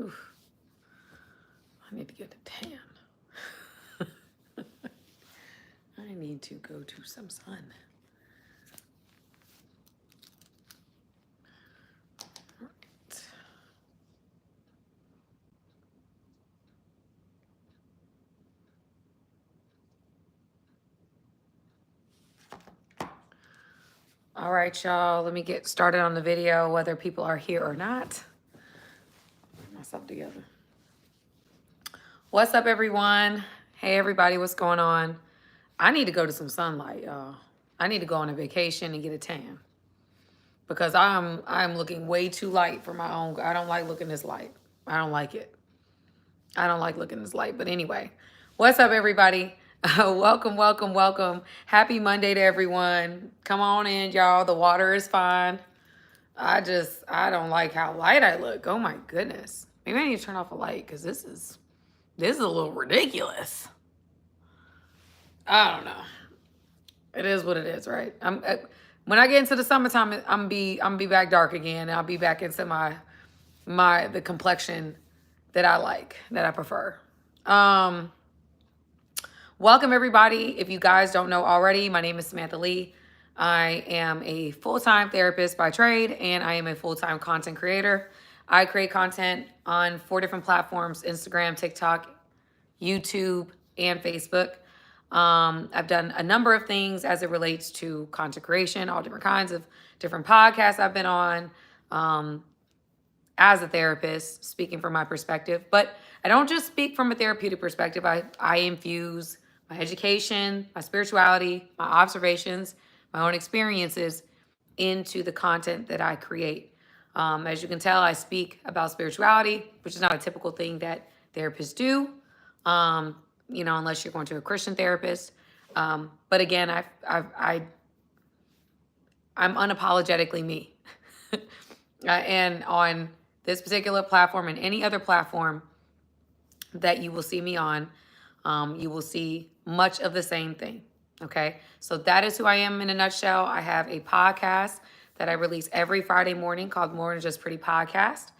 Oof. I need to get a tan. I need to go to some sun. Right. All right, y'all. Let me get started on the video, whether people are here or not. Get myself together. What's up, everyone? Hey, everybody. What's going on? I need to go to some sunlight, y'all. I need to go on a vacation and get a tan because I'm looking way too light for my own. I don't like looking this light. I don't like it. I don't like looking this light. But anyway, what's up, everybody? Welcome, welcome, welcome. Happy Monday to everyone. Come on in, y'all. The water is fine. I don't like how light I look. Oh my goodness. Maybe I need to turn off a light because this is a little ridiculous. I don't know. It is what it is, right? When I get into the summertime, I'm be back dark again. I'll be back into the complexion that I like, that I prefer. Welcome, everybody. If you guys don't know already, my name is Samantha Lee. I am a full-time therapist by trade, and I am a full-time content creator. I create content on 4 different platforms: Instagram, TikTok, YouTube, and Facebook. I've done a number of things as it relates to content creation, all different kinds of different podcasts I've been on as a therapist, speaking from my perspective. But I don't just speak from a therapeutic perspective. I infuse my education, my spirituality, my observations, my own experiences into the content that I create. As you can tell, I speak about spirituality, which is not a typical thing that therapists do. Unless you're going to a Christian therapist. But again, I'm unapologetically me. And on this particular platform and any other platform that you will see me on, you will see much of the same thing. Okay. So that is who I am in a nutshell. I have a podcast that I release every Friday morning called More Than Just Pretty Podcast.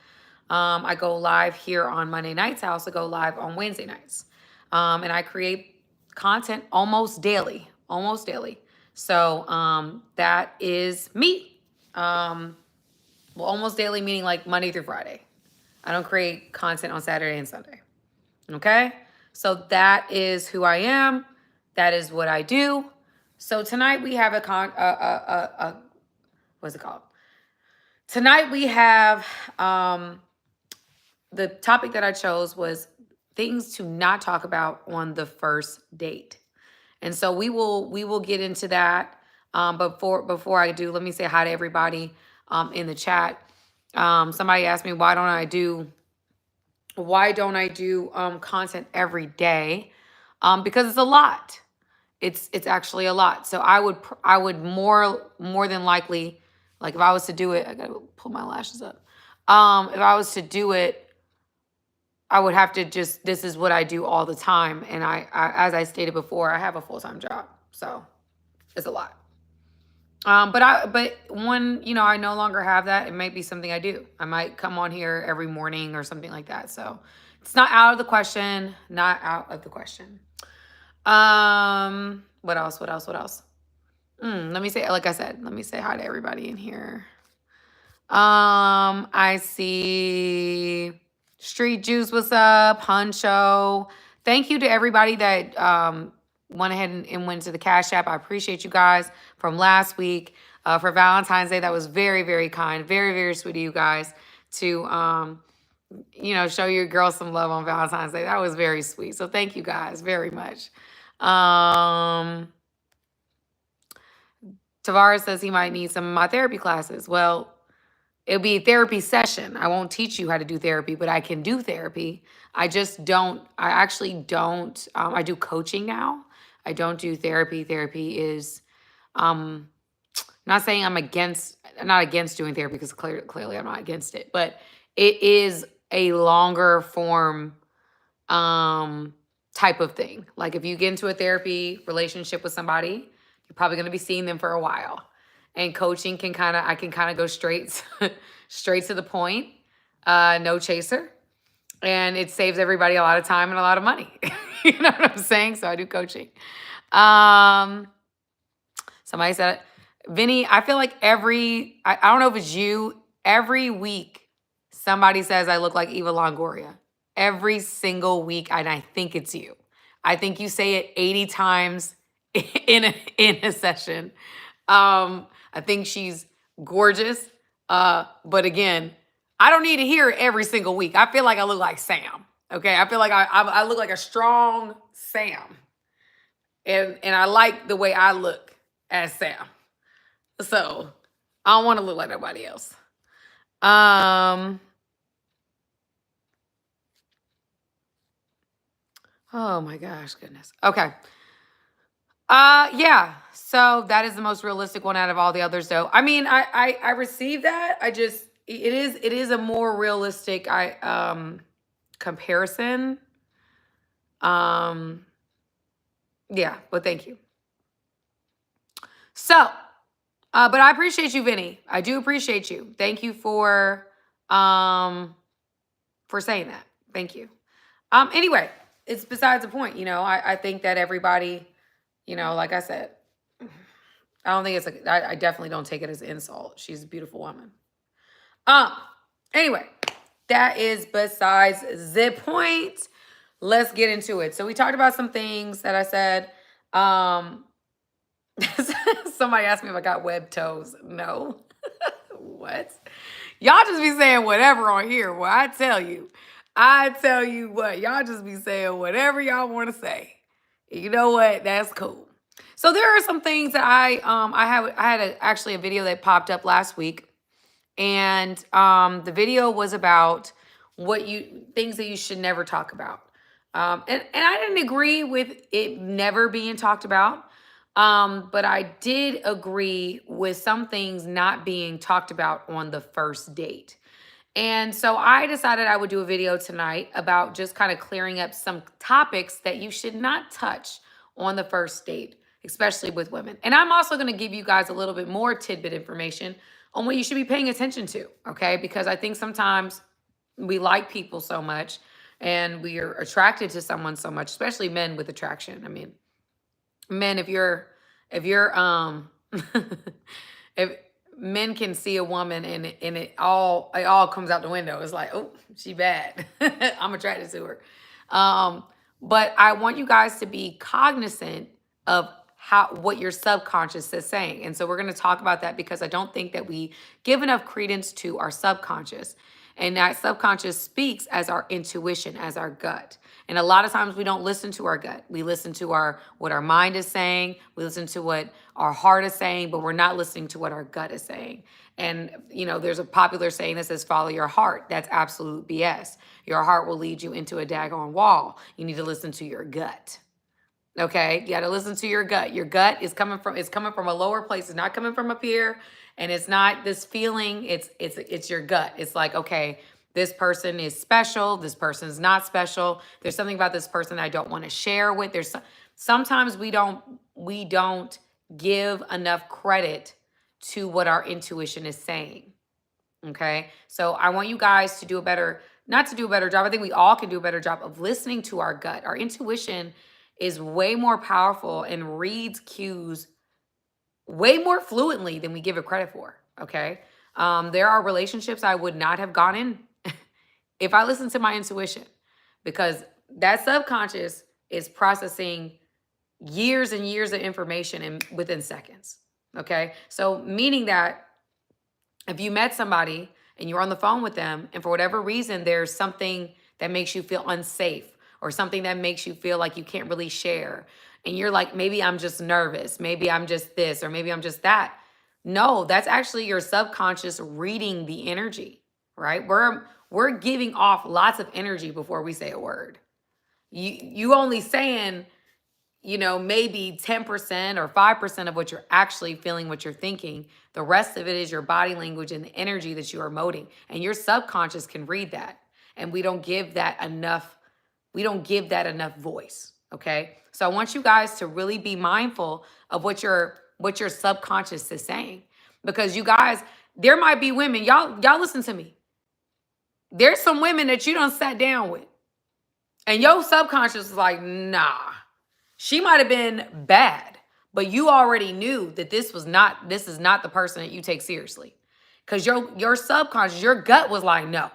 I go live here on Monday nights. I also go live on Wednesday nights. And I create content almost daily. So that is me. Almost daily, meaning like Monday through Friday. I don't create content on Saturday and Sunday. Okay? So that is who I am. That is what I do. So tonight we have what's it called? Tonight we have, the topic that I chose was things to not talk about on the first date. And so we will get into that. But before I do, let me say hi to everybody in the chat. Somebody asked me why don't I do content every day? Because it's a lot. It's actually a lot. So I would more than likely, like if I was to do it, I gotta pull my lashes up. If I was to do it, I would have to this is what I do all the time. And I as I stated before, I have a full-time job. So it's a lot. But when, I no longer have that, it might be something I do. I might come on here every morning or something like that. So it's not out of the question, What else? Let me say, like I said, let me say hi to everybody in here. I see Street Juice, what's up? Huncho. Thank you to everybody that went ahead and went to the Cash App. I appreciate you guys from last week for Valentine's Day. That was very, very kind. Very, very sweet of you guys to, show your girl some love on Valentine's Day. That was very sweet. So thank you guys very much. Tavares says he might need some of my therapy classes. Well, it'll be a therapy session. I won't teach you how to do therapy, but I can do therapy. I actually don't. I do coaching now. I don't do therapy. Therapy is, not saying I'm not against doing therapy because clearly I'm not against it, but it is a longer form type of thing. Like if you get into a therapy relationship with somebody, you're probably going to be seeing them for a while. And coaching I can kind of go straight to the point. No chaser. And it saves everybody a lot of time and a lot of money. You know what I'm saying? So I do coaching. Um, Somebody said, Vinny, I feel like I don't know if it's you, every week somebody says I look like Eva Longoria. Every single week, and I think it's you. I think you say it 80 times in a session. I think she's gorgeous. But again, I don't need to hear it every single week. I feel like I look like Sam. Okay. I feel like I look like a strong Sam. And I like the way I look as Sam. So I don't want to look like nobody else. Oh my gosh, goodness. Okay. Yeah. So that is the most realistic one out of all the others, though. I mean, I received that. It is a more realistic comparison. Yeah, but thank you. So, but I appreciate you, Vinny. I do appreciate you. Thank you for saying that. Thank you. Anyway, it's besides the point. I think that everybody, like I said, I don't think I definitely don't take it as an insult. She's a beautiful woman. Anyway, that is besides the point. Let's get into it. So we talked about some things that I said. Somebody asked me if I got web toes. No. What? Y'all just be saying whatever on here. Well, I tell you what, y'all just be saying whatever y'all want to say. You know what? That's cool. So there are some things that I had actually a video that popped up last week, and the video was about things that you should never talk about. And I didn't agree with it never being talked about. But I did agree with some things not being talked about on the first date. And so I decided I would do a video tonight about just kind of clearing up some topics that you should not touch on the first date, especially with women. And I'm also going to give you guys a little bit more tidbit information on what you should be paying attention to, okay? Because I think sometimes we like people so much and we are attracted to someone so much, especially men with attraction. I mean, men, if if men can see a woman and it all comes out the window, it's like, oh, she bad. I'm attracted to her. But I want you guys to be cognizant of what your subconscious is saying. And so we're going to talk about that because I don't think that we give enough credence to our subconscious. And that subconscious speaks as our intuition, as our gut. And a lot of times we don't listen to our gut. We listen to what our mind is saying. We listen to what our heart is saying, but we're not listening to what our gut is saying. And, there's a popular saying that says, follow your heart. That's absolute BS. Your heart will lead you into a daggone wall. You need to listen to your gut. Okay, you got to listen to your gut. Your gut is coming from a lower place. It's not coming from up here, and it's not this feeling. It's your gut. It's like, okay, this person is special. This person is not special. There's something about this person I don't want to share with. Sometimes we don't give enough credit to what our intuition is saying. Okay, so I want you guys to do a better, not to do a better job. I think we all can do a better job of listening to our gut. Our intuition is way more powerful and reads cues way more fluently than we give it credit for, okay? There are relationships I would not have gone in if I listened to my intuition, because that subconscious is processing years and years of information within seconds, okay? So meaning that if you met somebody and you're on the phone with them and for whatever reason there's something that makes you feel unsafe, or something that makes you feel like you can't really share, and you're like, maybe I'm just nervous, maybe I'm just this, or maybe I'm just that. No, that's actually your subconscious reading the energy, right? We're giving off lots of energy before we say a word. You only saying, maybe 10% or 5% of what you're actually feeling, what you're thinking. The rest of it is your body language and the energy that you are emoting. And your subconscious can read that. And we don't give that enough voice, okay? So I want you guys to really be mindful of what your subconscious is saying. Because you guys, there might be women, y'all listen to me. There's some women that you done sat down with, and your subconscious is like, nah. She might have been bad, but you already knew that this is not the person that you take seriously. Because your subconscious, your gut was like, no,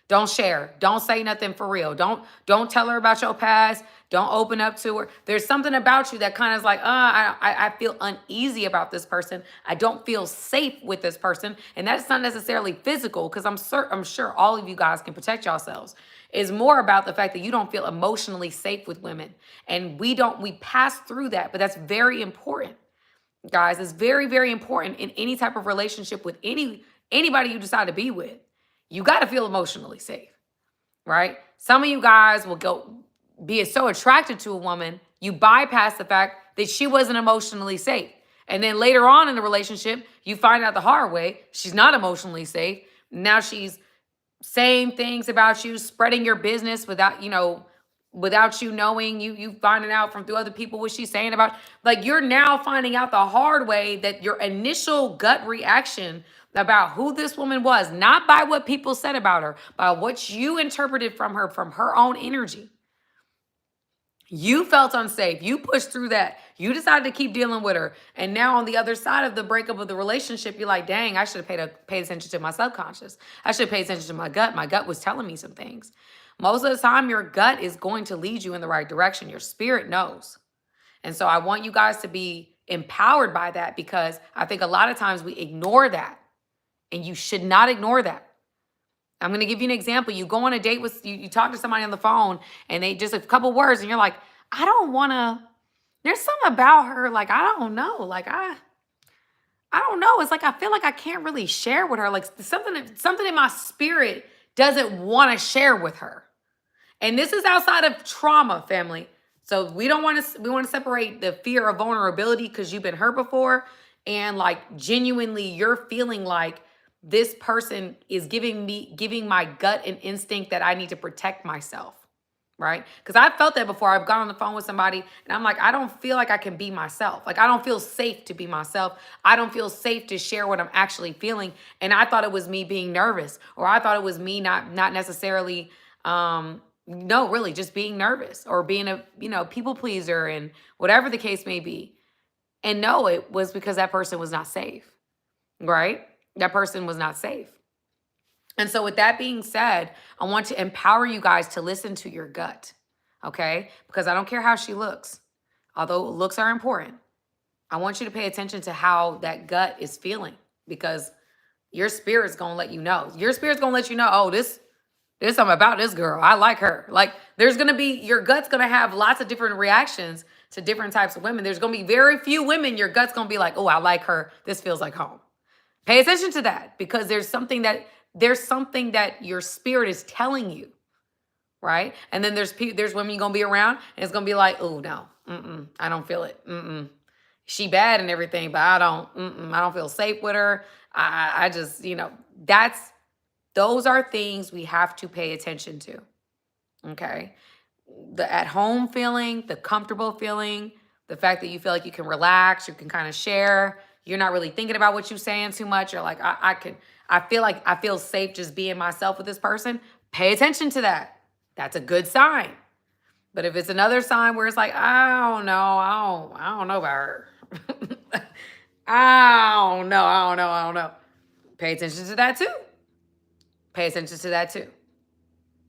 don't share. Don't say nothing for real. Don't tell her about your past. Don't open up to her. There's something about you that kind of is like, I feel uneasy about this person. I don't feel safe with this person. And that's not necessarily physical, because I'm sure all of you guys can protect yourselves. It's more about the fact that you don't feel emotionally safe with women. And we pass through that, but that's very important. Guys, it's very, very important in any type of relationship with anybody you decide to be with. You got to feel emotionally safe, right? Some of you guys will be so attracted to a woman, you bypass the fact that she wasn't emotionally safe. And then later on in the relationship, you find out the hard way, she's not emotionally safe. Now she's saying things about you, spreading your business without you knowing, you finding out through other people what she's saying about, like, you're now finding out the hard way that your initial gut reaction about who this woman was, not by what people said about her, by what you interpreted from her own energy. You felt unsafe. You pushed through that. You decided to keep dealing with her. And now on the other side of the breakup of the relationship, you're like, dang, I should have paid attention to my subconscious. I should have paid attention to my gut. My gut was telling me some things. Most of the time, your gut is going to lead you in the right direction. Your spirit knows. And so I want you guys to be empowered by that, because I think a lot of times we ignore that. And you should not ignore that. I'm going to give you an example. You go on a date with, you talk to somebody on the phone, and they just a couple words, and you're like, I don't want to, there's something about her. Like, I don't know. Like, I don't know. It's like, I feel like I can't really share with her. Like something in my spirit doesn't want to share with her. And this is outside of trauma, family. So we want to separate the fear of vulnerability because you've been hurt before, and like genuinely you're feeling like this person is giving my gut an instinct that I need to protect myself, right? Because I've felt that before. I've gone on the phone with somebody and I'm like, I don't feel like I can be myself. Like, I don't feel safe to be myself. I don't feel safe to share what I'm actually feeling. And I thought it was me being nervous, or I thought it was me not necessarily, no, really just being nervous, or being a, people pleaser, and whatever the case may be. And no, it was because that person was not safe, right? That person was not safe. And so with that being said, I want to empower you guys to listen to your gut, okay? Because I don't care how she looks, although looks are important. I want you to pay attention to how that gut is feeling, because your spirit's going to let you know. Your spirit's going to let you know, oh, there's something about this girl. I like her. Like, your gut's going to have lots of different reactions to different types of women. There's going to be very few women your gut's going to be like, oh, I like her. This feels like home. Pay attention to that, because there's something that your spirit is telling you, right? And then there's women you're going to be around, and it's going to be like, oh, no, I don't feel it. She bad and everything, but I don't feel safe with her. I just, those are things we have to pay attention to, okay? The at-home feeling, the comfortable feeling, the fact that you feel like you can relax, you can kind of share, you're not really thinking about what you're saying too much. You're like, I feel safe just being myself with this person. Pay attention to that. That's a good sign. But if it's another sign where it's like, I don't know about her. I don't know. Pay attention to that too. Pay attention to that too.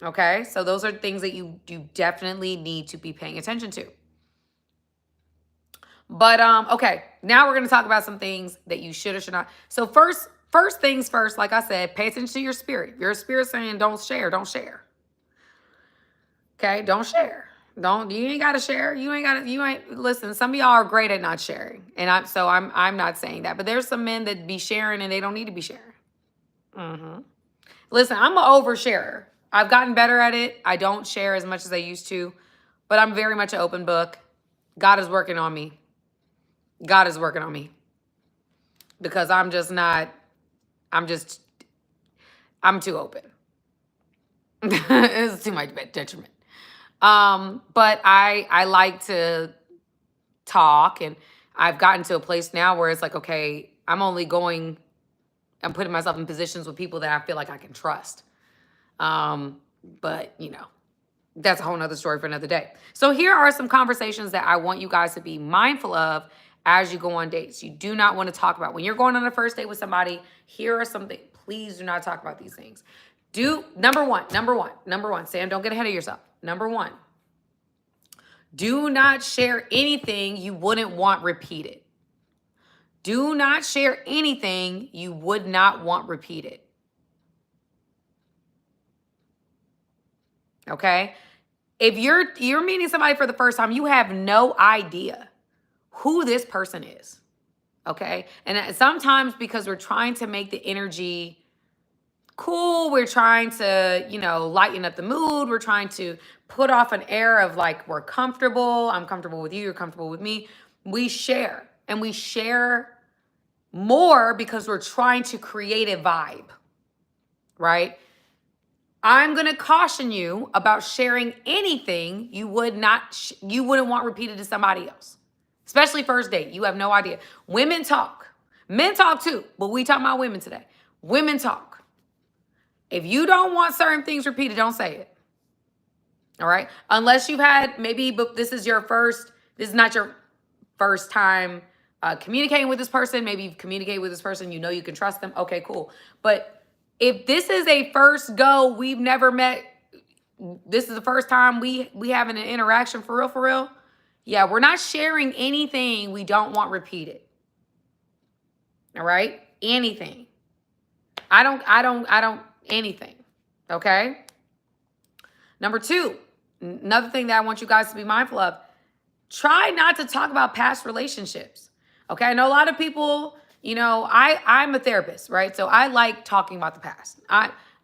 Okay? So those are things that you definitely need to be paying attention to. But, okay, now we're going to talk about some things that you should or should not. So first things first, like I said, pay attention to your spirit. Your spirit saying don't share. Okay, don't share. You ain't got to share. Listen, some of y'all are great at not sharing. And I'm not saying that. But there's some men that be sharing and they don't need to be sharing. Listen, I'm an oversharer. I've gotten better at it. I don't share as much as I used to. But I'm very much an open book. God is working on me. Because I'm too open. It's too much detriment. But I like to talk, and I've gotten to a place now where it's like, okay, I'm putting myself in positions with people that I feel like I can trust. But, that's a whole nother story for another day. So here are some conversations that I want you guys to be mindful of as you go on dates. You do not want to talk about when you're going on a first date with somebody. Here are some things. Please do not talk about these things. Number one, Sam, don't get ahead of yourself. Number one, do not share anything you wouldn't want repeated. Do not share anything you would not want repeated. Okay? If you're meeting somebody for the first time, you have no idea who this person is. Okay? And sometimes because we're trying to make the energy cool, we're trying to, lighten up the mood, we're trying to put off an air of like we're comfortable, I'm comfortable with you, you're comfortable with me. We share, and we share more because we're trying to create a vibe, right? I'm going to caution you about sharing anything you wouldn't want repeated to somebody else, especially first date. You have no idea. Women talk. Men talk too, but we talking about women today. Women talk. If you don't want certain things repeated, don't say it. All right? Unless you've had but this is not your first time communicating with this person. Maybe you've communicated with this person, you can trust them. Okay, cool. But if this is a first go, we've never met, this is the first time we having an interaction for real, yeah, we're not sharing anything we don't want repeated. All right? Anything. I don't, anything. Okay? Number two, another thing that I want you guys to be mindful of, try not to talk about past relationships. Okay? I know a lot of people, I'm a therapist, right? So I like talking about the past.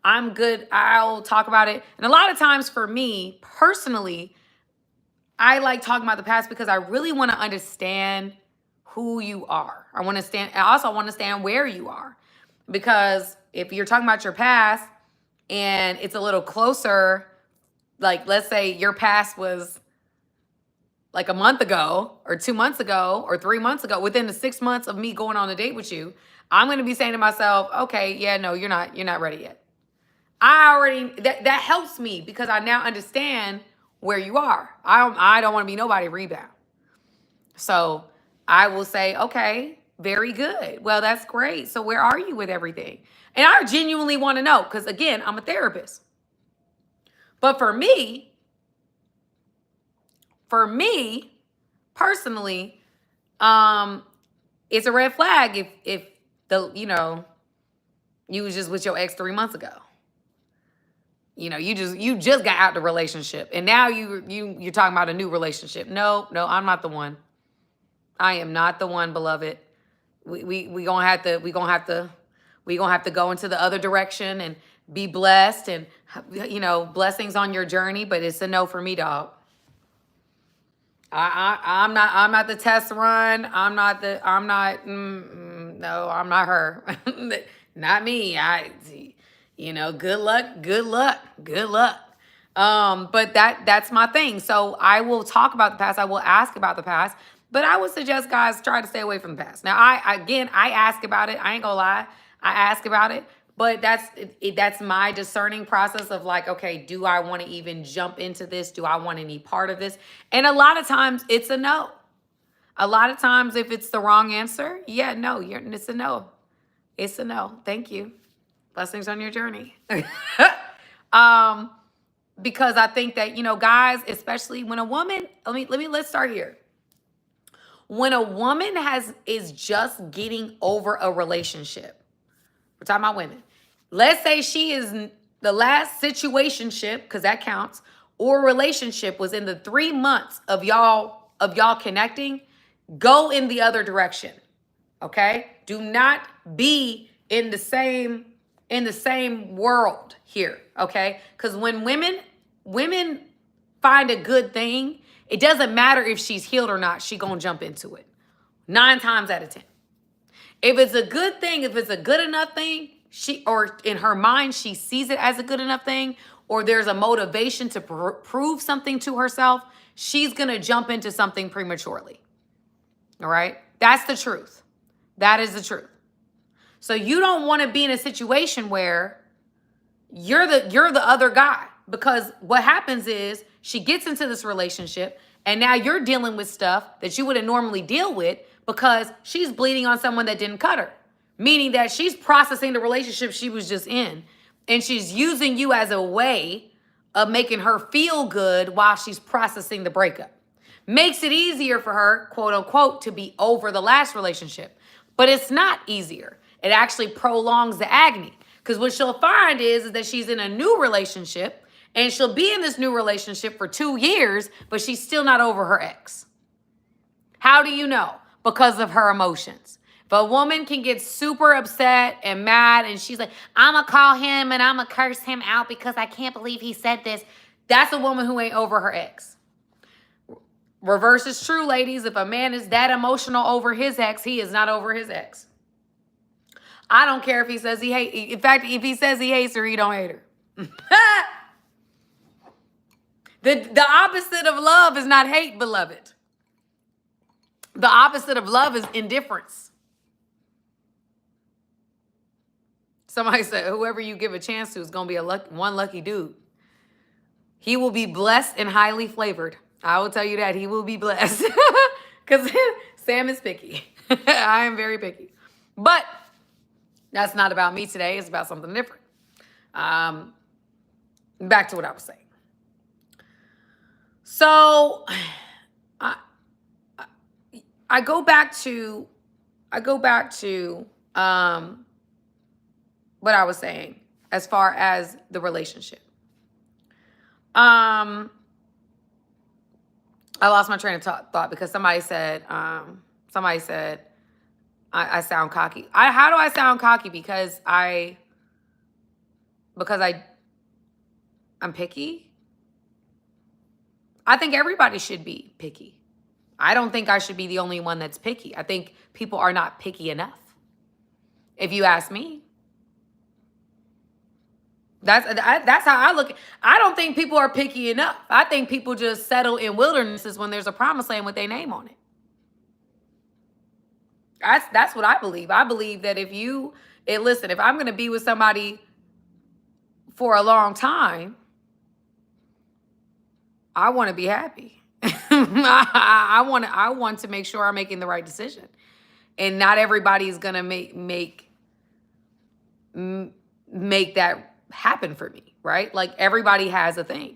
I'm good. I'll talk about it. And a lot of times for me personally, I like talking about the past because I really want to understand who you are. I also want to understand where you are. Because if you're talking about your past and it's a little closer, like let's say your past was like a month ago or 2 months ago or 3 months ago, within the 6 months of me going on a date with you, I'm going to be saying to myself, okay, yeah, no, you're not ready yet. That helps me because I now understand where you are. I don't want to be nobody rebound. So I will say, okay, very good. Well, that's great. So where are you with everything? And I genuinely want to know because, again, I'm a therapist. But for me personally, it's a red flag if you was just with your ex 3 months ago. You just got out the relationship and now you're talking about a new relationship. No, I'm not the one. I am not the one, beloved. We gonna have to go into the other direction and be blessed and blessings on your journey, but it's a no for me, dog. I'm not the test run. No, I'm not her. Not me. Good luck. But that's my thing. So I will talk about the past. I will ask about the past, but I would suggest guys try to stay away from the past. Now, I ask about it. I ain't gonna lie. I ask about it, but that's my discerning process of like, okay, do I want to even jump into this? Do I want any part of this? And a lot of times it's a no. A lot of times if it's the wrong answer, yeah, no, it's a no. It's a no. Thank you. Blessings on your journey. Because I think that, guys, especially when a woman, let's start here. When a woman is just getting over a relationship, we're talking about women. Let's say she is the last situationship, because that counts, or relationship was in the 3 months of y'all connecting, go in the other direction. Okay? Do not be in the same world here, okay? Because when women find a good thing, it doesn't matter if she's healed or not, she gonna jump into it 9 times out of 10. If it's a good thing, if it's a good enough thing, or in her mind she sees it as a good enough thing, or there's a motivation to prove something to herself, she's gonna jump into something prematurely. All right? That's the truth. That is the truth. So you don't want to be in a situation where you're the other guy. Because what happens is she gets into this relationship and now you're dealing with stuff that you wouldn't normally deal with because she's bleeding on someone that didn't cut her. Meaning that she's processing the relationship she was just in and she's using you as a way of making her feel good while she's processing the breakup. Makes it easier for her, quote unquote, to be over the last relationship. But it's not easier. It actually prolongs the agony. Because what she'll find is that she's in a new relationship and she'll be in this new relationship for 2 years, but she's still not over her ex. How do you know? Because of her emotions. If a woman can get super upset and mad and she's like, I'm going to call him and I'm going to curse him out because I can't believe he said this. That's a woman who ain't over her ex. Reverse is true, ladies. If a man is that emotional over his ex, he is not over his ex. I don't care if he says he hates. In fact, if he says he hates her, he don't hate her. The opposite of love is not hate, beloved. The opposite of love is indifference. Somebody said, whoever you give a chance to is going to be one lucky dude. He will be blessed and highly flavored. I will tell you that. He will be blessed. Because Sam is picky. I am very picky. But that's not about me today. It's about something different. Back to what I was saying. So I go back to what I was saying as far as the relationship. I lost my train of thought because somebody said I sound cocky. How do I sound cocky? Because I'm picky. I think everybody should be picky. I don't think I should be the only one that's picky. I think people are not picky enough. If you ask me. That's how I look. I don't think people are picky enough. I think people just settle in wildernesses when there's a promised land with their name on it. That's what I believe. I believe that if I'm going to be with somebody for a long time, I want to be happy. I want to make sure I'm making the right decision. And not everybody is going to make that happen for me, right? Like everybody has a thing.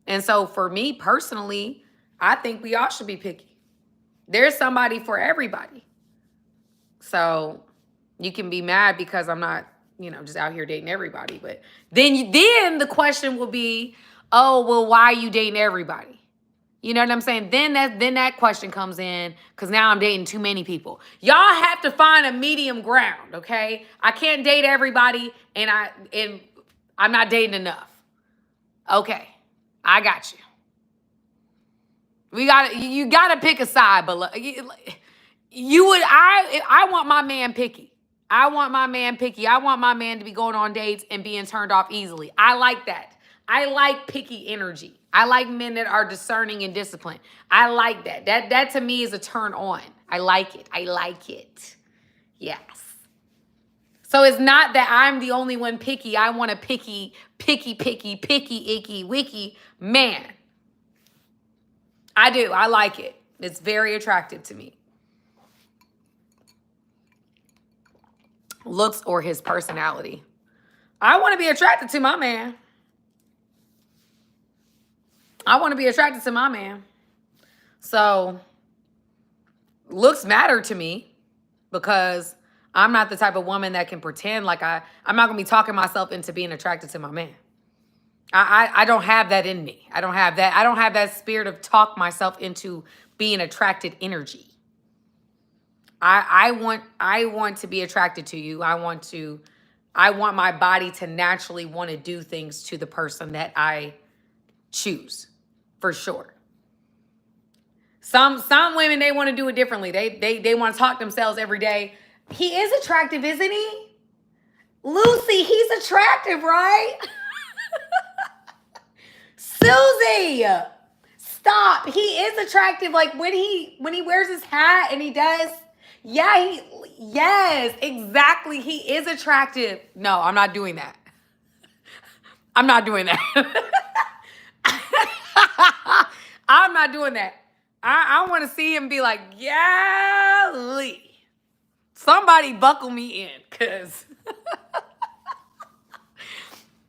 And so for me personally, I think we all should be picky. There's somebody for everybody. So you can be mad because I'm not, just out here dating everybody. But then the question will be, oh, well, why are you dating everybody? You know what I'm saying? Then that question comes in because now I'm dating too many people. Y'all have to find a medium ground, okay? I can't date everybody and I'm not dating enough. Okay, I got you. You gotta pick a side, but I want my man picky. I want my man picky. I want my man to be going on dates and being turned off easily. I like that. I like picky energy. I like men that are discerning and disciplined. I like that. That to me is a turn on. I like it. Yes. So it's not that I'm the only one picky. I want a picky, icky, wicky man. I do. I like it. It's very attractive to me. Looks or his personality. I want to be attracted to my man. So looks matter to me because I'm not the type of woman that can pretend like I'm not going to be talking myself into being attracted to my man. I don't have that in me. I don't have that spirit of talk myself into being attracted energy. I want to be attracted to you. I want my body to naturally want to do things to the person that I choose, for sure. Some women, they want to do it differently. They want to talk themselves every day. He is attractive, isn't he? Lucy, he's attractive, right? Susie, stop. He is attractive. Like when he wears his hat and he does. Yeah, yes, exactly. He is attractive. No, I'm not doing that. I'm not doing that. I'm not doing that. I want to see him be like, yeah, Lee. Somebody buckle me in, because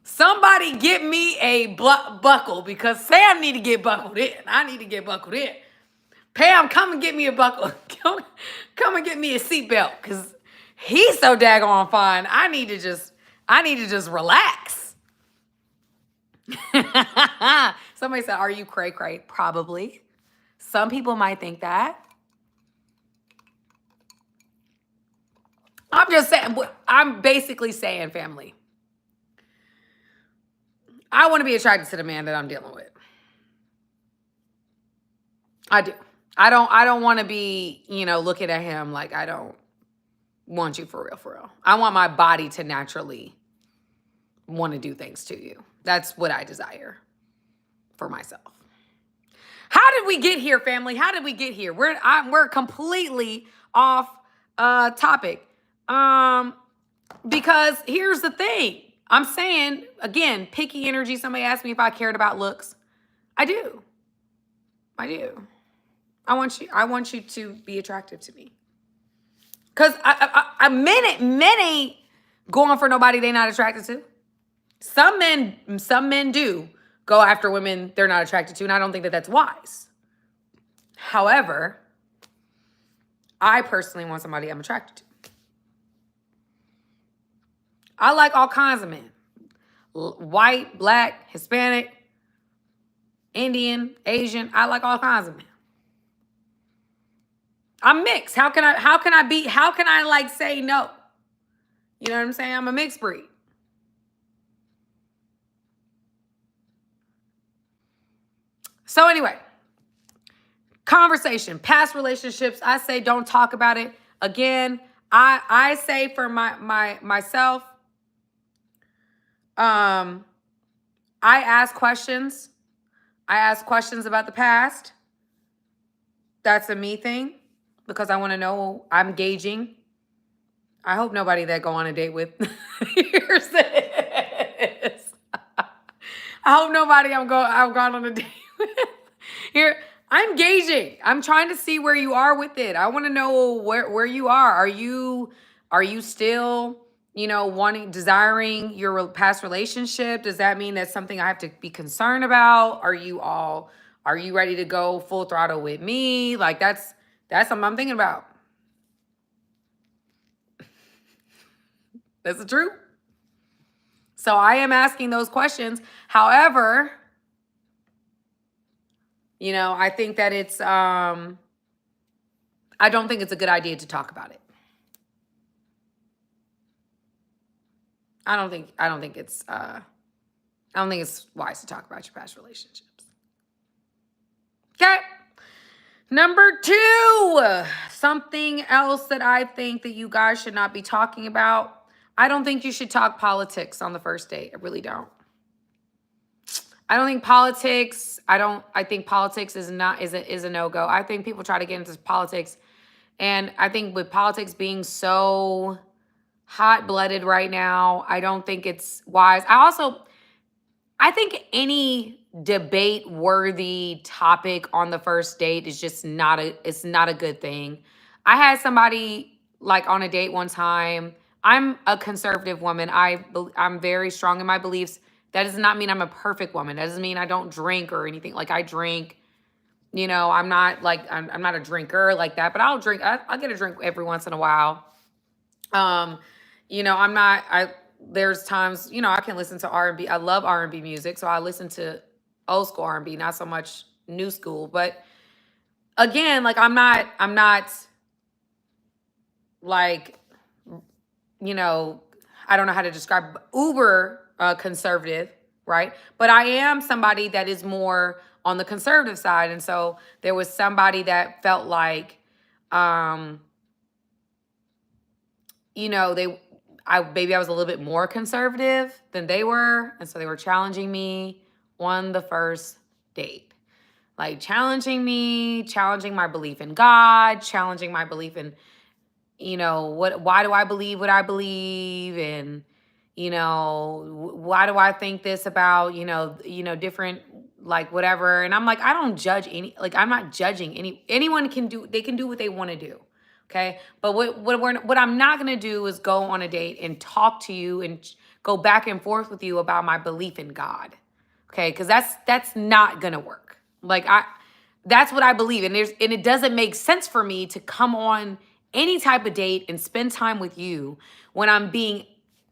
somebody get me a buckle, because Sam need to get buckled in. I need to get buckled in. Pam, come and get me a buckle. Come and get me a seatbelt, because he's so daggone fine. I need to just relax. Somebody said, are you cray cray? Probably. Some people might think that. I'm just saying, I'm basically saying, family, I want to be attracted to the man that I'm dealing with. I do. I don't want to be, looking at him like, I don't want you for real, for real. I want my body to naturally want to do things to you. That's what I desire for myself. How did we get here, family? How did we get here? We're completely off topic. Because here's the thing. I'm saying, again, picky energy. Somebody asked me if I cared about looks. I do. I do. I want you to be attractive to me. Because men ain't going for nobody they not attracted to. Some men do go after women they're not attracted to, and I don't think that that's wise. However, I personally want somebody I'm attracted to. I like all kinds of men. White, black, Hispanic, Indian, Asian. I like all kinds of men. I'm mixed. How can I like say no? You know what I'm saying? I'm a mixed breed. So anyway, conversation, past relationships. I say don't talk about it. Again, I say for myself, I ask questions. I ask questions about the past. That's a me thing, because I want to know. I'm gauging. I hope nobody that go on a date with hears this. I hope nobody I've gone on a date with here. I'm gauging. I'm trying to see where you are with it. I want to know where you are. Are you still, desiring your past relationship? Does that mean that's something I have to be concerned about? Are you ready to go full throttle with me? Like that's something I'm thinking about. That's the truth. So I am asking those questions. However, I think that it's, I don't think it's a good idea to talk about it. I don't think it's wise to talk about your past relationships. Okay. Number 2, something else that I think that you guys should not be talking about. I don't think you should talk politics on the first date. I really don't. I don't think politics, I think politics is a no-go. I think people try to get into politics, and I think with politics being so hot-blooded right now, I don't think it's wise. I think any debate-worthy topic on the first date is just not a good thing. I had somebody like on a date one time. I'm a conservative woman. I'm very strong in my beliefs. That does not mean I'm a perfect woman. That doesn't mean I don't drink or anything. Like I drink, I'm not like, I'm not a drinker like that, but I'll drink. I'll get a drink every once in a while. There's times, I can listen to R&B. I love R&B music. So I listen to old school R&B, not so much new school. But again, like I'm not like, I don't know how to describe uber conservative, right? But I am somebody that is more on the conservative side. And so there was somebody that felt like, maybe I was a little bit more conservative than they were. And so they were challenging me on the first date. Like challenging me, challenging my belief in God, challenging my belief in, why do I believe what I believe? And, you know, why do I think this about, different, like, whatever. And I'm like, I don't judge I'm not judging anyone they can do what they want to do. Okay. But what I'm not going to do is go on a date and talk to you and go back and forth with you about my belief in God. Okay. Cause that's not going to work. That's what I believe. And it doesn't make sense for me to come on any type of date and spend time with you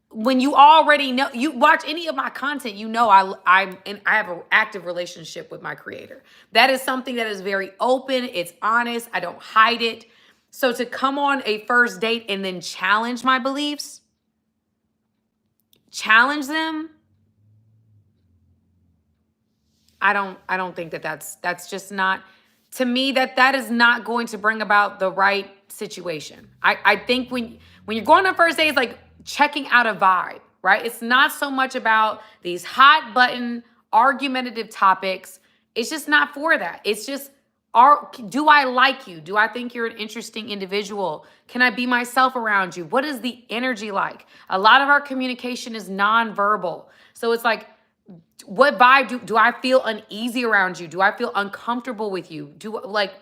when you already know. You watch any of my content, I have an active relationship with my creator. That is something that is very open. It's honest. I don't hide it. So to come on a first date and then challenge my beliefs, challenge them, I don't think that's just not, to me, that is not going to bring about the right situation. I think when you're going on first date, it's like checking out a vibe, right? It's not so much about these hot button argumentative topics. It's just not for that. It's just, do I like you? Do I think you're an interesting individual? Can I be myself around you? What is the energy like? A lot of our communication is nonverbal. So it's like, what vibe do I feel uneasy around you? Do I feel uncomfortable with you?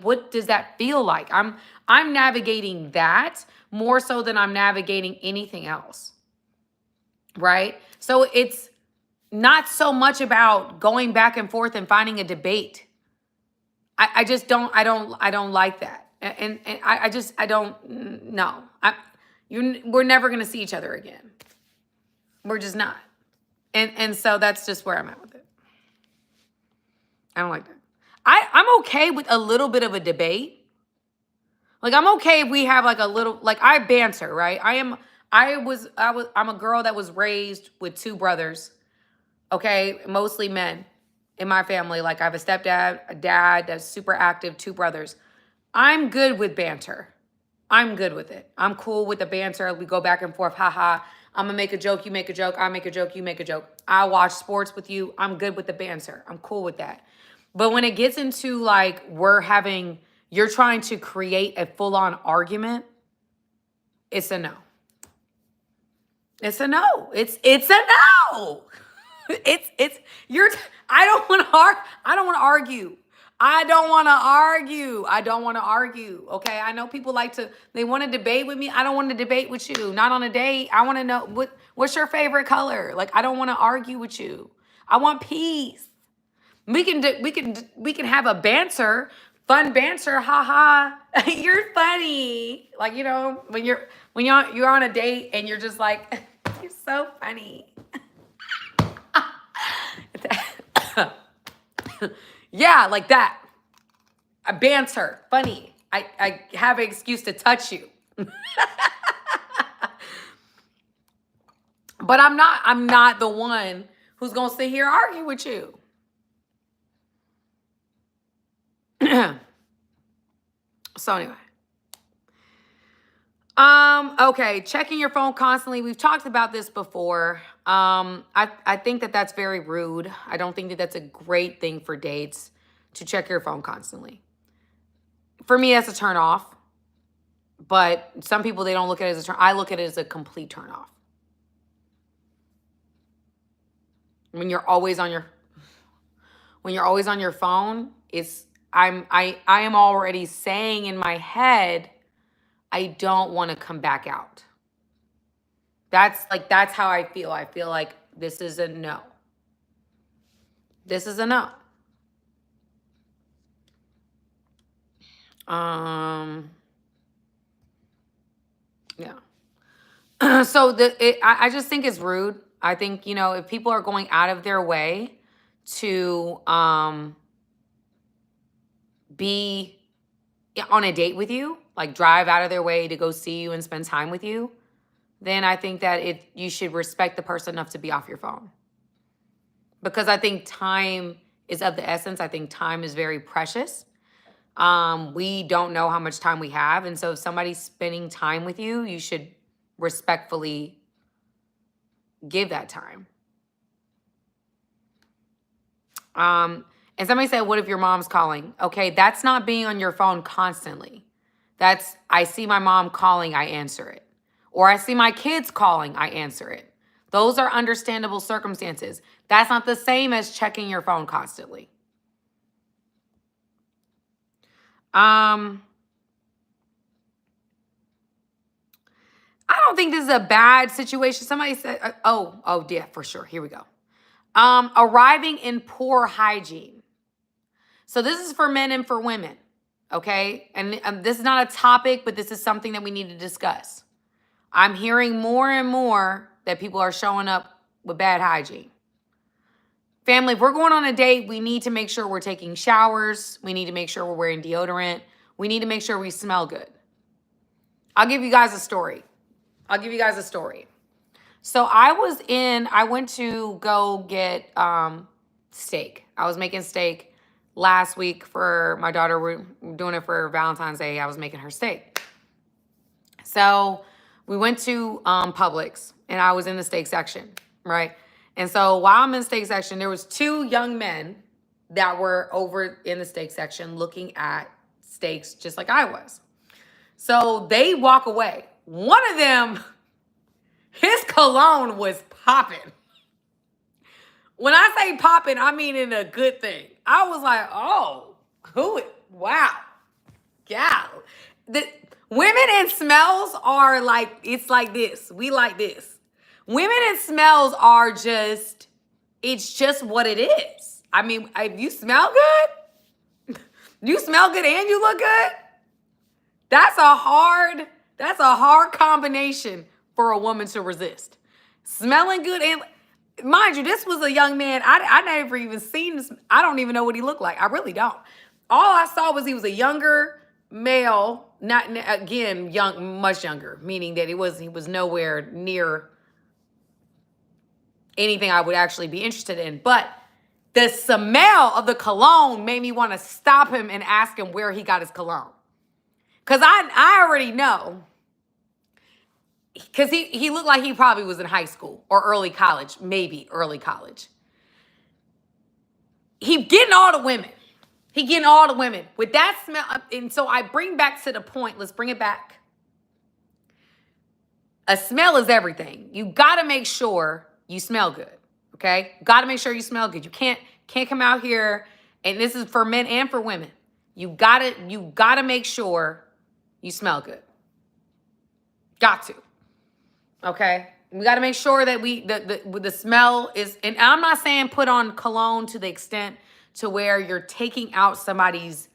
What does that feel like? I'm navigating that more so than I'm navigating anything else. Right? So it's not so much about going back and forth and finding a debate. I just don't like that. And I don't no. We're never going to see each other again. We're just not. And so that's just where I'm at with it. I don't like that. I'm okay with a little bit of a debate. Like, I'm okay if we have like a little, like, I banter, right? I'm a girl that was raised with two brothers. Okay, mostly men in my family. Like, I have a stepdad, a dad that's super active, two brothers. I'm good with banter. I'm good with it. I'm cool with the banter. We go back and forth. Haha. I'm going to make a joke. You make a joke. I make a joke. You make a joke. I watch sports with you. I'm good with the banter. I'm cool with that. But when it gets into like, you're trying to create a full-on argument, it's a no. It's a no. It's a no. I don't want to argue. I don't want to argue. I don't want to argue. Okay. I know people they want to debate with me. I don't want to debate with you. Not on a date. I want to know what's your favorite color? Like, I don't want to argue with you. I want peace. We can have a fun banter. Ha ha. You're funny. Like, when you're on a date and you're just like, you're so funny. Yeah, like that. A banter, funny. I have an excuse to touch you. But I'm not the one who's gonna sit here and argue with you. So anyway. Okay, checking your phone constantly. We've talked about this before. I think that's very rude. I don't think that's a great thing for dates to check your phone constantly. For me, that's a turn off. But some people, they don't look at it as a turn. I look at it as a complete turn off. When you're always on your phone, I am already saying in my head, I don't want to come back out. That's how I feel. I feel like this is a no. This is a no. Yeah. So I just think it's rude. I think, if people are going out of their way to be on a date with you, like drive out of their way to go see you and spend time with you, then I think that you should respect the person enough to be off your phone. Because I think time is of the essence. I think time is very precious. We don't know how much time we have. And so if somebody's spending time with you, you should respectfully give that time. And somebody said, what if your mom's calling? Okay, that's not being on your phone constantly. I see my mom calling, I answer it. Or I see my kids calling, I answer it. Those are understandable circumstances. That's not the same as checking your phone constantly. I don't think this is a bad situation. Somebody said, oh, yeah, for sure. Here we go. Arriving in poor hygiene. So this is for men and for women, okay? And this is not a topic, but this is something that we need to discuss. I'm hearing more and more that people are showing up with bad hygiene. Family, if we're going on a date, we need to make sure we're taking showers. We need to make sure we're wearing deodorant. We need to make sure we smell good. I'll give you guys a story. So I went to go get steak. I was making steak last week for my daughter. We're doing it for Valentine's Day. I was making her steak. So we went to Publix, and I was in the steak section, right? And so while I'm in the steak section, there was 2 young men that were over in the steak section looking at steaks just like I was. So they walk away. One of them, his cologne was popping. When I say popping, I mean in a good thing. I was like, oh, wow. Yeah. The women and smells are like, it's like this. We like this. Women and smells are just, it's just what it is. I mean, if you smell good, you smell good and you look good, that's a hard combination for a woman to resist. Smelling good and, mind you, this was a young man. I never even seen this. I don't even know what he looked like. I really don't. All I saw was he was a younger male, not again young, much younger, meaning that he was nowhere near anything I would actually be interested in. But the smell of the cologne made me want to stop him and ask him where he got his cologne, because I already know. Because he looked like he probably was in high school or early college, maybe early college. He getting all the women. With that smell. And so I bring back to the point. Let's bring it back. A smell is everything. You got to make sure you smell good, okay? Got to make sure you smell good. You can't come out here, and this is for men and for women. You got to make sure you smell good. Got to. Okay, we got to make sure that the smell is, and I'm not saying put on cologne to the extent to where you're taking out somebody's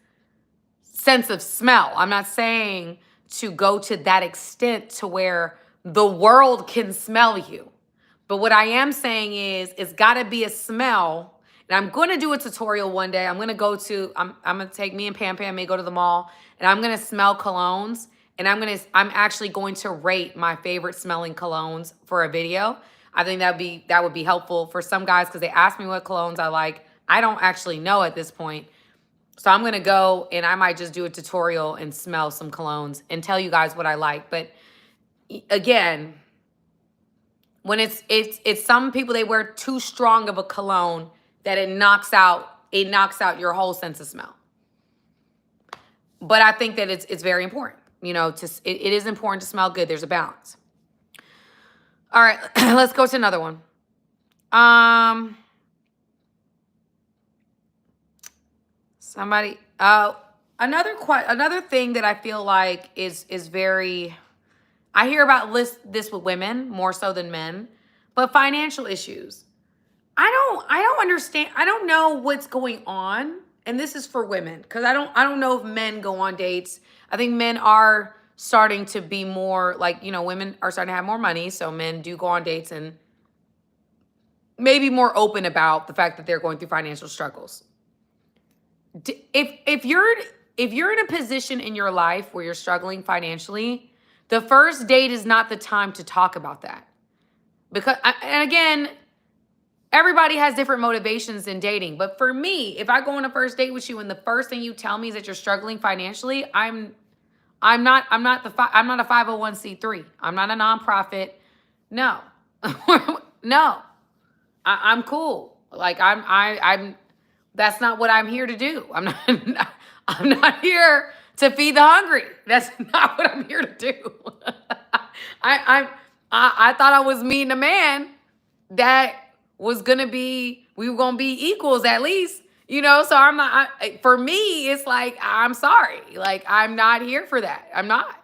sense of smell. I'm not saying to go to that extent to where the world can smell you. But what I am saying is it's got to be a smell. And I'm going to do a tutorial one day. I'm going to take me and Pam may go to the mall, and I'm going to smell colognes. And I'm actually going to rate my favorite smelling colognes for a video. I think that would be helpful for some guys, because they ask me what colognes I like. I don't actually know at this point. So I'm going to go, and I might just do a tutorial and smell some colognes and tell you guys what I like. But again, when it's some people, they wear too strong of a cologne that it knocks out your whole sense of smell. But I think that it's very important. You know, it is important to smell good. There's a balance. All right, let's go to another one. Another thing that I feel like is very, I hear about this with women more so than men, but financial issues. I don't understand. I don't know what's going on. And this is for women, because I don't know if men go on dates. I think men are starting to be more like, women are starting to have more money. So men do go on dates and maybe more open about the fact that they're going through financial struggles. If you're in a position in your life where you're struggling financially, the first date is not the time to talk about that. And again, everybody has different motivations in dating. But for me, if I go on a first date with you and the first thing you tell me is that you're struggling financially, I'm not a 501c3. I'm not a nonprofit. No. No. I'm cool. Like I'm that's not what I'm here to do. I'm not here to feed the hungry. That's not what I'm here to do. I thought I was meeting a man that was gonna be, we were gonna be equals at least, so I'm not, for me, it's like, I'm sorry. Like, I'm not here for that. I'm not.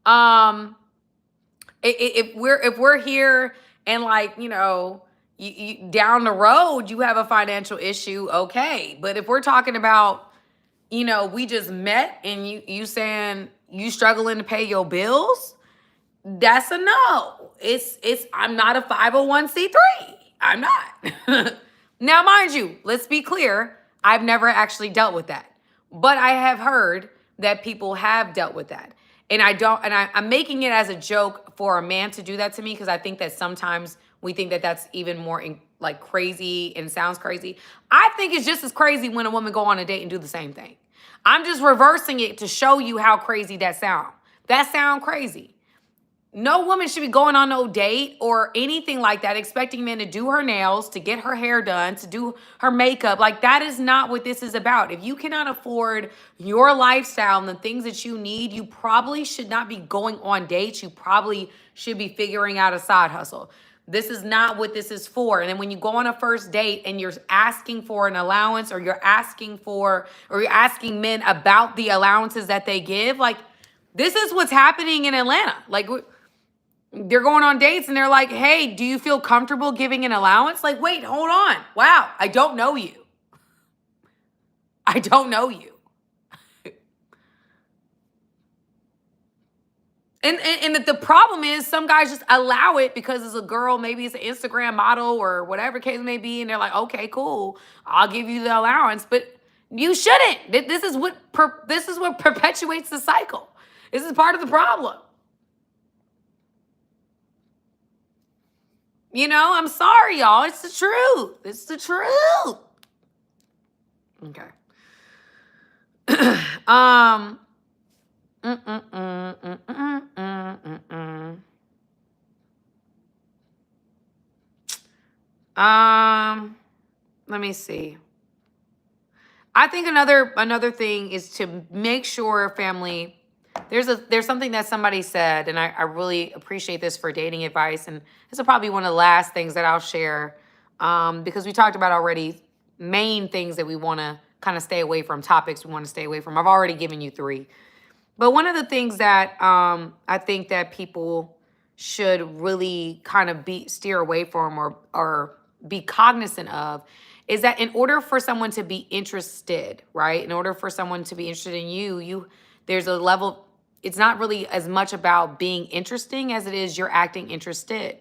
Um, if we're here and, like, down the road you have a financial issue, okay. But if we're talking about, we just met and you saying you struggling to pay your bills, that's a no. It's I'm not a 501c3. I'm not. Now, mind you, let's be clear. I've never actually dealt with that. But I have heard that people have dealt with that. And I'm making it as a joke for a man to do that to me, because I think that sometimes we think that that's even more like crazy and sounds crazy. I think it's just as crazy when a woman go on a date and do the same thing. I'm just reversing it to show you how crazy that sound. That sound crazy. No woman should be going on no date or anything like that expecting men to do her nails, to get her hair done, to do her makeup. Like, that is not what this is about. If you cannot afford your lifestyle and the things that you need, you probably should not be going on dates. You probably should be figuring out a side hustle. This is not what this is for. And then when you go on a first date and you're asking for an allowance, or you're asking men about the allowances that they give, like, this is what's happening in Atlanta. Like, they're going on dates and they're like, hey, do you feel comfortable giving an allowance? Like, wait, hold on. Wow, I don't know you. I don't know you. And the problem is, some guys just allow it because it's a girl, maybe it's an Instagram model or whatever case may be, and they're like, okay, cool, I'll give you the allowance. But you shouldn't. This is what perpetuates the cycle. This is part of the problem. I'm sorry, y'all. It's the truth. It's the truth. Okay. Let me see. I think another thing is to make sure, family, there's something that somebody said, and I really appreciate this for dating advice, and this is probably one of the last things that I'll share, because we talked about already main things that we want to kind of stay away from, topics we want to stay away from. I've already given you 3. But one of the things that I think that people should really kind of steer away from, or be cognizant of, is that in order for someone to be interested, right? In order for someone to be interested in you, there's a level. It's not really as much about being interesting as it is you're acting interested.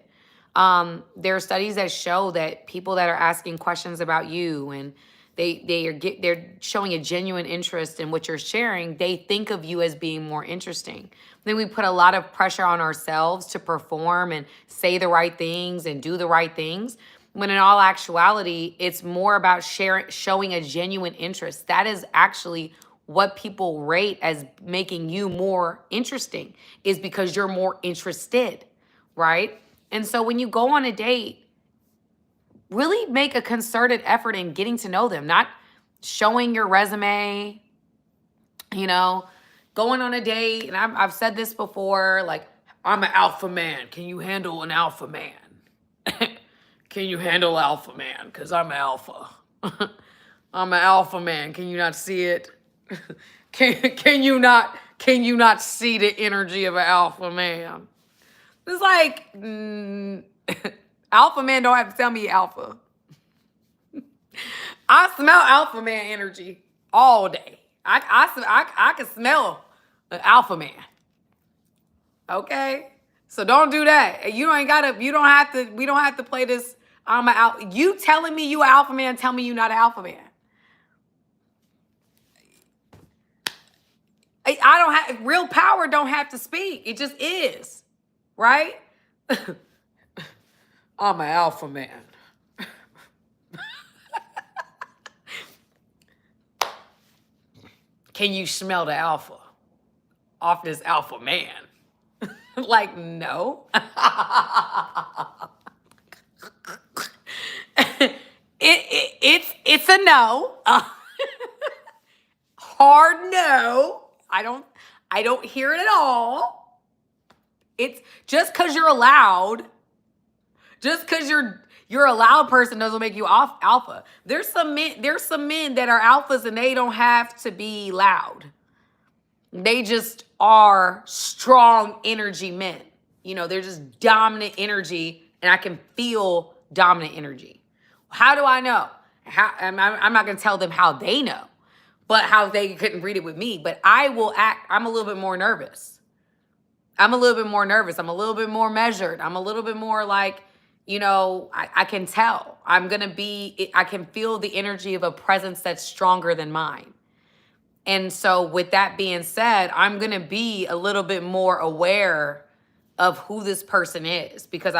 There are studies that show that people that are asking questions about you, and they're showing a genuine interest in what you're sharing, they think of you as being more interesting. Then we put a lot of pressure on ourselves to perform and say the right things and do the right things, when in all actuality, it's more about showing a genuine interest. That is actually what people rate as making you more interesting, is because you're more interested, right? And so when you go on a date, really make a concerted effort in getting to know them, not showing your resume, going on a date. And I've said this before, like, I'm an alpha man. Can you handle an alpha man? Can you handle alpha man? Because I'm alpha. I'm an alpha man. Can you not see it? Can you not see the energy of an alpha man? It's like, alpha man don't have to tell me alpha. I smell alpha man energy all day. I can smell an alpha man. Okay? So don't do that. We don't have to play this. You telling me you an alpha man, tell me you not an alpha man. Real power don't have to speak. It just is. Right? I'm an alpha man. Can you smell the alpha off this alpha man? Like, no. It's a no. Hard no. I don't hear it at all. It's just because you're allowed, just because You're a loud person doesn't make you alpha. There's some men that are alphas and they don't have to be loud. They just are strong energy men. You know, they're just dominant energy, and I can feel dominant energy. How do I know? I'm not going to tell them how they know, but how they couldn't read it with me. But I'm a little bit more nervous. I'm a little bit more measured. I'm a little bit more like, you know, I can tell. I can feel the energy of a presence that's stronger than mine. And so with that being said, I'm going to be a little bit more aware of who this person is, because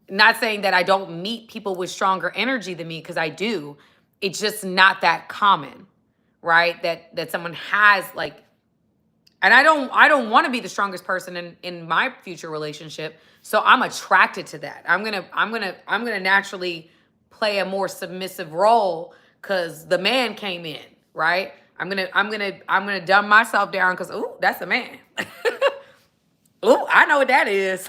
not saying that I don't meet people with stronger energy than me, because I do. It's just not that common, right? That someone has like, and I don't want to be the strongest person in my future relationship. So I'm attracted to that. I'm going to naturally play a more submissive role because the man came in, right? I'm gonna dumb myself down because, ooh, that's a man. Ooh, I know what that is.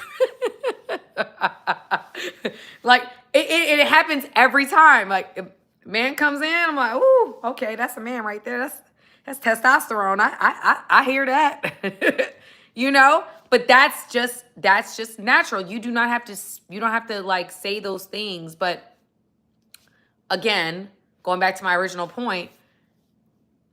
Like it happens every time. Like a man comes in, I'm like, ooh, okay, that's a man right there. That's testosterone. I hear that. You know, but that's just natural. You don't have to like say those things. But again, going back to my original point,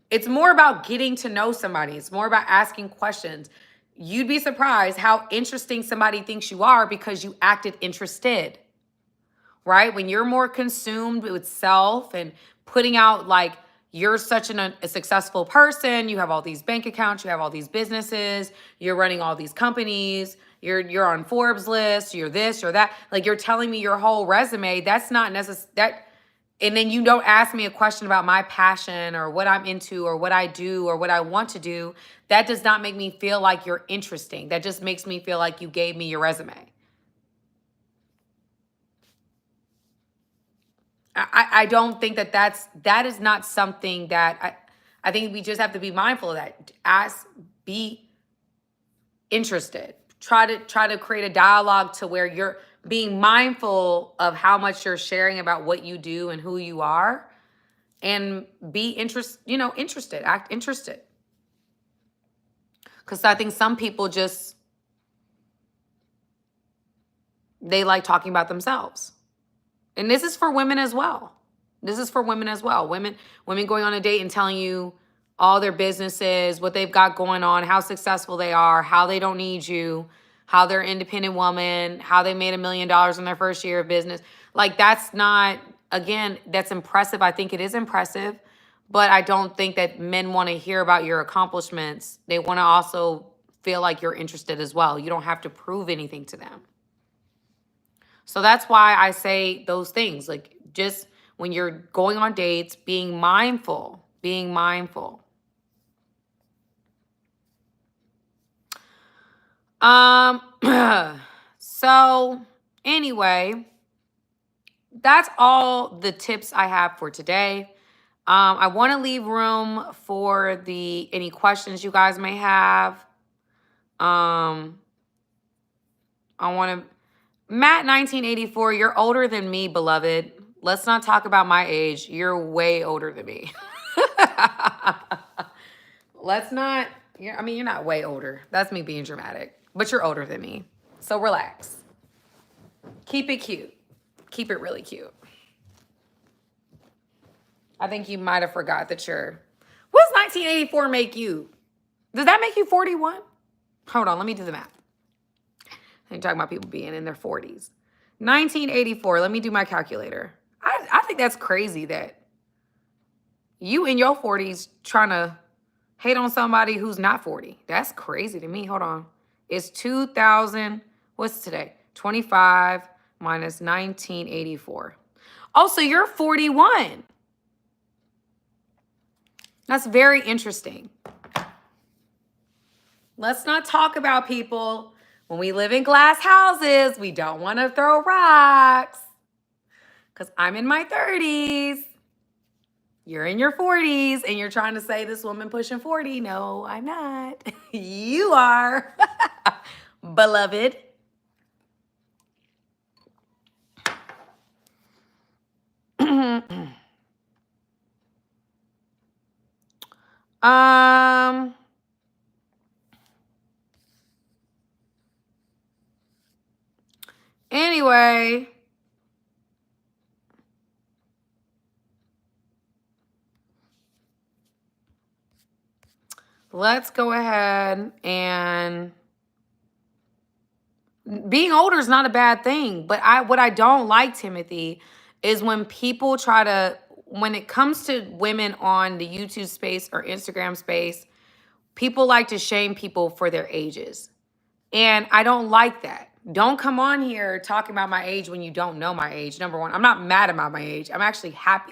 it's more about getting to know somebody. It's more about asking questions. You'd be surprised how interesting somebody thinks you are because you acted interested, right? When you're more consumed with self and putting out like you're such a successful person, you have all these bank accounts, you have all these businesses, you're running all these companies, you're on Forbes list, you're this, you're that. Like you're telling me your whole resume. That's not necessary. And then you don't ask me a question about my passion or what I'm into or what I do or what I want to do. That does not make me feel like you're interesting. That just makes me feel like you gave me your resume. I don't think that is not something that I think we just have to be mindful of that. Be interested. Try to create a dialogue to where you're being mindful of how much you're sharing about what you do and who you are, and be interested, act interested. Because I think some people they like talking about themselves. And this is for women as well. Women going on a date and telling you all their businesses, what they've got going on, how successful they are, how they don't need you, how they're an independent woman, how they made $1 million in their first year of business. Like that's impressive. I think it is impressive, but I don't think that men want to hear about your accomplishments. They want to also feel like you're interested as well. You don't have to prove anything to them. So that's why I say those things, like just when you're going on dates, being mindful. So anyway, that's all the tips I have for today. I want to leave room for any questions you guys may have. I want to, Matt 1984, you're older than me, beloved. Let's not talk about my age. You're way older than me. Let's not, you're not way older. That's me being dramatic, but you're older than me. So relax. Keep it cute. Keep it really cute. I think you might have forgot that what does 1984 make you? Does that make you 41? Hold on, let me do the math. I'm talking about people being in their 40s. 1984, let me do my calculator. I think that's crazy that you in your 40s trying to hate on somebody who's not 40. That's crazy to me. Hold on. It's 2000, what's today? 25 minus 1984. Oh, so you're 41. That's very interesting. Let's not talk about people. When we live in glass houses, we don't want to throw rocks. Because I'm in my 30s. You're in your 40s, and you're trying to say this woman pushing 40. No, I'm not. You are, beloved. Anyway, let's go ahead and being older is not a bad thing, but what I don't like, Timothy, is when people try to, when it comes to women on the YouTube space or Instagram space, people like to shame people for their ages. And I don't like that. Don't come on here talking about my age when you don't know my age. Number one, I'm not mad about my age. I'm actually happy.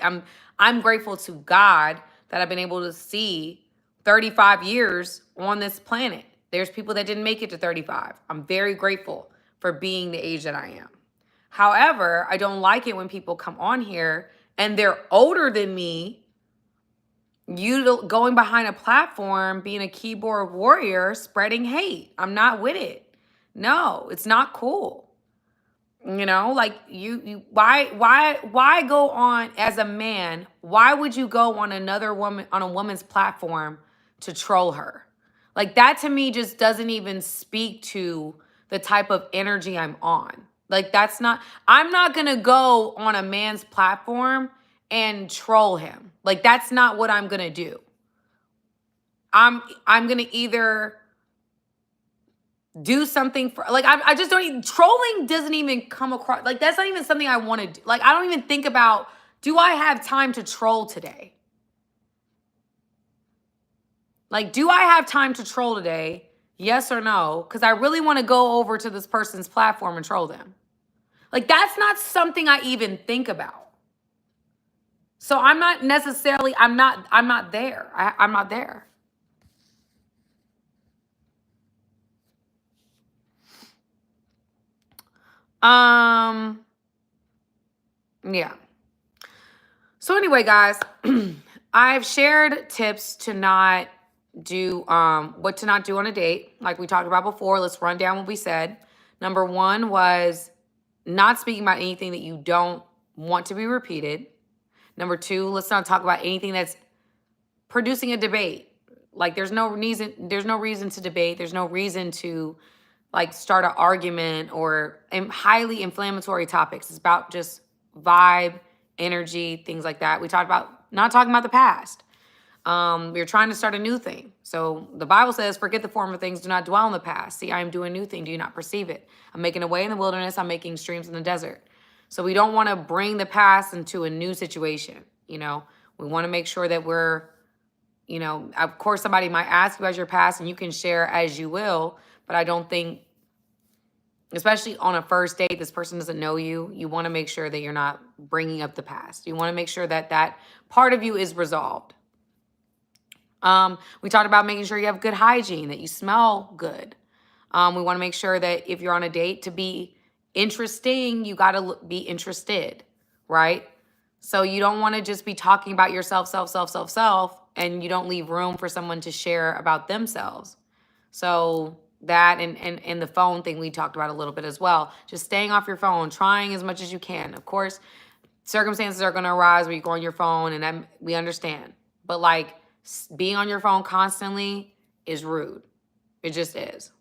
I'm grateful to God that I've been able to see 35 years on this planet. There's people that didn't make it to 35. I'm very grateful for being the age that I am. However, I don't like it when people come on here and they're older than me, you going behind a platform, being a keyboard warrior, spreading hate. I'm not with it. No, it's not cool. You know, like why go on as a man? Why would you go on another woman, on a woman's platform, to troll her? Like, that to me just doesn't even speak to the type of energy I'm on. Like, I'm not gonna go on a man's platform and troll him. Like, that's not what I'm gonna do. I'm gonna either do something for, like, I just don't even, trolling doesn't even come across, like, that's not even something I want to do. Like, I don't even think about, do I have time to troll today? Like, do I have time to troll today? Yes or no? Because I really want to go over to this person's platform and troll them. Like, that's not something I even think about. So I'm not necessarily, I'm not there. I'm not there. Yeah. So anyway, guys, I've shared tips to not do, what to not do on a date. Like we talked about before, let's run down what we said. Number one was not speaking about anything that you don't want to be repeated. Number two, let's not talk about anything that's producing a debate. Like, there's no reason to debate. There's no reason to, like, start an argument or highly inflammatory topics. It's about just vibe, energy, things like that. We talked about not talking about the past. We're trying to start a new thing. So the Bible says, forget the former things, do not dwell on the past. See, I am doing a new thing. Do you not perceive it? I'm making a way in the wilderness. I'm making streams in the desert. So we don't want to bring the past into a new situation. You know, we want to make sure that we're, you know, of course, somebody might ask you about your past and you can share as you will, but I don't think, especially on a first date, this person doesn't know you. You want to make sure that you're not bringing up the past. You want to make sure that that part of you is resolved. We talked about making sure you have good hygiene, that you smell good. We want to make sure that if you're on a date, to be interesting, you got to be interested, right? So you don't want to just be talking about yourself, self, and you don't leave room for someone to share about themselves. So that and the phone thing we talked about a little bit as well. Just staying off your phone, trying as much as you can. Of course, circumstances are going to arise where you go on your phone, and that we understand. But like, being on your phone constantly is rude. It just is,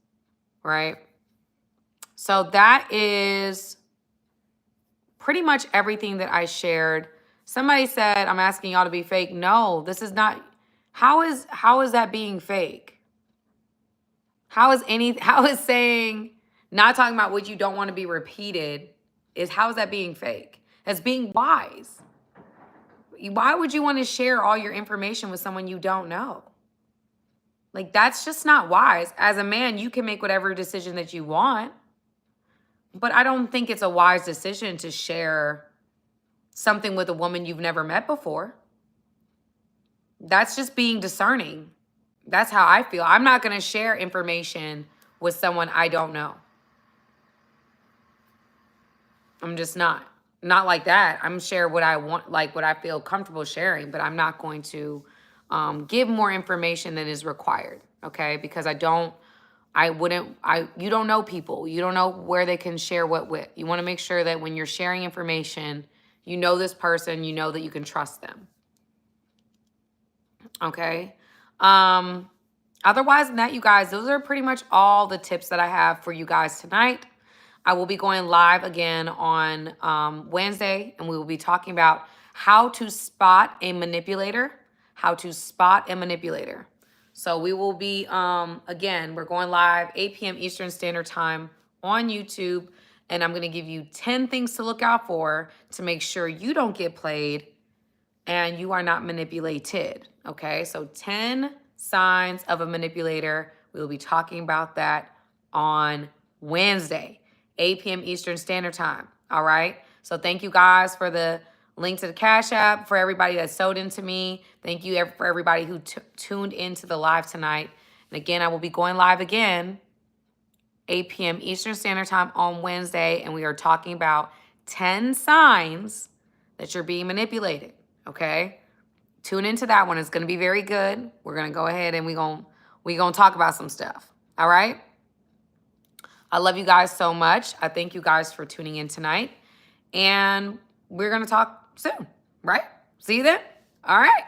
right? So that is pretty much everything that I shared. Somebody said, I'm asking y'all to be fake. No, this is not. How is that being fake? How is saying, not talking about what you don't want to be repeated, how is that being fake? That's being wise. Why would you want to share all your information with someone you don't know? Like, that's just not wise. As a man, you can make whatever decision that you want, but I don't think it's a wise decision to share something with a woman you've never met before. That's just being discerning. That's how I feel. I'm not going to share information with someone I don't know. I'm just not like that. I'm share what I want, like what I feel comfortable sharing, but I'm not going to give more information than is required. Okay. Because you don't know people. You don't know where they can share what with. You want to make sure that when you're sharing information, You know this person, you know that you can trust them. Okay. Otherwise than that, you guys, those are pretty much all the tips that I have for you guys tonight. I will be going live again on Wednesday, and we will be talking about how to spot a manipulator. How to spot a manipulator. So we will be, again, we're going live 8 p.m. Eastern Standard Time on YouTube, and I'm going to give you 10 things to look out for to make sure you don't get played and you are not manipulated, okay? So 10 signs of a manipulator. We'll be talking about that on Wednesday, 8 p.m. Eastern Standard Time, all right? So thank you guys for the link to the Cash App, for everybody that sewed into me. Thank you for everybody who tuned into the live tonight. And again, I will be going live again, 8 p.m. Eastern Standard Time on Wednesday, and we are talking about 10 signs that you're being manipulated. Okay, tune into that one. It's going to be very good. We're going to go ahead and we're going to talk about some stuff. All right. I love you guys so much. I thank you guys for tuning in tonight. And we're going to talk soon, right? See you then. All right.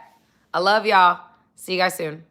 I love y'all. See you guys soon.